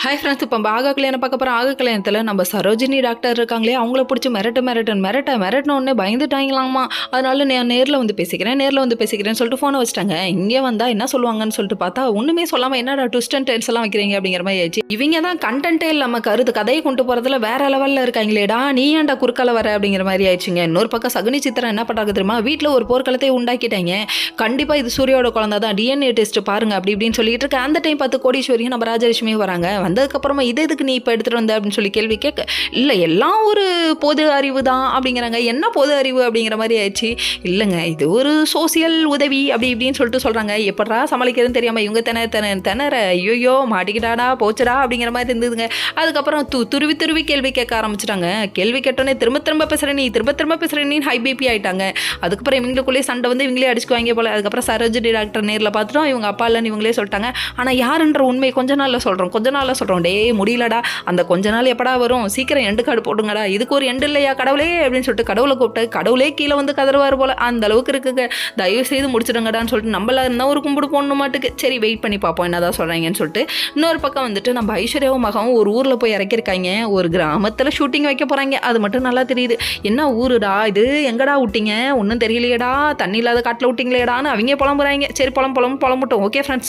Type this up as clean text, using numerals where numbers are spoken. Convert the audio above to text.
Hi friends, இப்போ ஆகா கல்யாணம் பார்க்க போகிறோம். ஆகா கல்யாணத்தில் நம்ம சரோஜினி டாக்டர் இருக்காங்களே, அவங்கள பிடிச்சி மிரட்டின உடனே பயந்துட்டாங்களாமா. அதனால நான் நேரில் வந்து பேசிக்கிறேன்னு சொல்லிட்டு ஃபோனை வச்சுட்டாங்க. இங்கே வந்தால் என்ன சொல்லுவாங்கன்னு சொல்லிட்டு பார்த்தா ஒன்றுமே சொல்லாமல் என்னடா ட்விஸ்ட் அண்ட் டர்ன்ஸ் எல்லாம் வைக்கிறீங்க அப்படிங்கிற மாதிரி ஆயிடுச்சு. இவங்க தான் கண்டென்ட்டே இல்லாமல் கதையை கொண்டு போகிறதுல வேற லெவலில் இருக்காங்களேடா, நீ ஏன்டா குறுக்கால வர அப்படிங்கிற மாதிரி ஆயிடுச்சுங்க. இன்னொரு பக்கம் சகுனி சித்திரம் என்ன பண்ணுறாங்க தெரியுமா, வீட்டில் ஒரு போர்க்களத்தை உண்டாக்கிட்டாங்க. கண்டிப்பாக இது சூர்யாவோட குழந்தை தான், டிஎன்ஏ டெஸ்ட் பாருங்க அப்படி இப்படின்னு சொல்லிட்டு இருக்க. அந்த டைம் பார்த்து கோடீஸ்வரியும் நம்ம ராஜலட்சுமியும் வராங்க. வந்ததுக்கப்புறமா இது எதுக்கு நீ இப்போ எடுத்துகிட்டு வந்த அப்படின்னு சொல்லி கேள்வி கேட்க, இல்லை எல்லாம் ஒரு பொது அறிவு தான் அப்படிங்கிறாங்க. என்ன பொது அறிவு அப்படிங்கிற மாதிரி ஆயிடுச்சு. இல்லைங்க, இது ஒரு சோசியல் உதவி அப்படி இப்படின்னு சொல்லிட்டு சொல்கிறாங்க. எப்படா சமாளிக்கிறதுன்னு தெரியாமல் இவங்க திணற ஐயோ மாட்டிக்கிட்டாடா போச்சுடா அப்படிங்கிற மாதிரி இருந்ததுங்க. அதுக்கப்புறம் துருவி கேள்வி கேட்க ஆரம்பிச்சிட்டாங்க. கேள்வி கேட்டோன்னே திரும்ப பேசுகிற நீ ஹை பிபி ஆகிட்டாங்க. அதுக்கப்புறம் இவங்களுக்குள்ளேயே சண்டை வந்து இவங்களே அடிச்சுக்குவாங்க போல. அதுக்கப்புறம் சரோஜினி டாக்டர் நேரில் பார்த்துட்டோம், இவங்க அப்பா இல்லைன்னு இவங்களே சொல்லிட்டாங்க. ஆனால் யாருன்ற உண்மை கொஞ்ச நாளில் சொல்கிறோம். டே முடியலடா, அந்த கொஞ்ச நாள் எப்படா வரும், சீக்கிரம் எண்டு கார்டு போடுங்கடா, இதுக்கு ஒரு எண்டு இல்லையா கடவுளே அப்படின்னு சொல்லிட்டு கடவுளை கூப்பிட்டு கடவுளே கீழே வந்து கதறுவார் போல. அந்த அளவுக்கு இருக்குங்க. தயவு செய்து முடிச்சிடுங்கடான்னு சொல்லிட்டு நம்மள இருந்தால் ஒரு கும்பிடு போடணும் மாட்டுக்கு. சரி வெயிட் பண்ணி பார்ப்போம் என்னதான் சொல்கிறாங்கன்னு சொல்லிட்டு. இன்னொரு பக்கம் வந்துட்டு நம்ம ஐஸ்வர்யாவும் மகவும் ஒரு ஊரில் போய் இறக்கிருக்காங்க. ஒரு கிராமத்தில் ஷூட்டிங் வைக்க போகிறாங்க. அது மட்டும் நல்லா தெரியுது. என்ன ஊருடா இது, எங்கடா விட்டீங்க, ஒன்றும் தெரியலையடா, தண்ணி இல்லாத காட்டில் விட்டீங்களேடான்னு அவங்க புலம்புறாங்க. சரி புலம்புட்டோம். Okay friends.